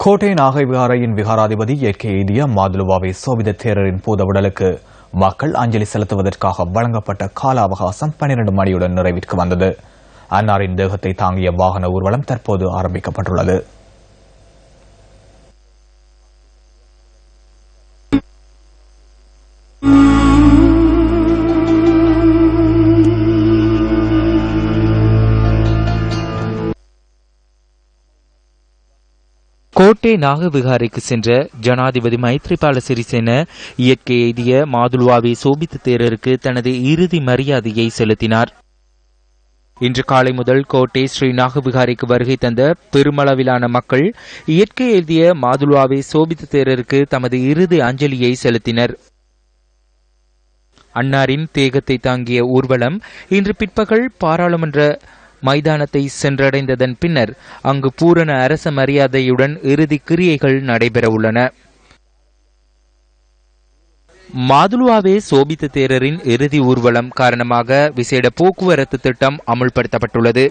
கோட்டை நாகை விகாரையின் விகாராதிபதி இயற்கை எய்திய மாதுலுவாவை சோபித தேரரின் பூதவுடலுக்கு மக்கள் அஞ்சலி செலுத்துவதற்காக வழங்கப்பட்ட கால அவகாசம் 12 மணியுடன் நிறைவிற்கு வந்தது. அன்னாரின் தேகத்தை தாங்கிய வாகன ஊர்வலம் தற்போது ஆரம்பிக்கப்பட்டுள்ளது. கோட்டை நாகவிகாரைக்கு சென்ற ஜனாதிபதி மைத்ரிபால சிறிசேன இயற்கை எய்திய மாதுலுவாவை சோபித்த தேரருக்கு தனது இறுதி மரியாதையை செலுத்தினார். இன்று காலை முதல் கோட்டை ஸ்ரீ நாகவிகாரைக்கு வருகை தந்த பெருமளவிலான மக்கள் இயற்கை எய்திய மாதுலுவாவை சோபித்த தேரருக்கு தமது இறுதி அஞ்சலியை செலுத்தினர். அன்னாரின் தேகத்தை தாங்கிய ஊர்வலம் இன்று பிற்பகல் பாராளுமன்ற மைதானத்தை சென்றடைந்ததன் பின்னர் அங்கு பூரண அரச மரியாதையுடன் இறுதி கிரியைகள் நடைபெறவுள்ளன. மாதுலுவாவே சோபித்த தேரரின் இறுதி ஊர்வலம் காரணமாக விசேட போக்குவரத்து திட்டம் அமுல்படுத்தப்பட்டுள்ளது.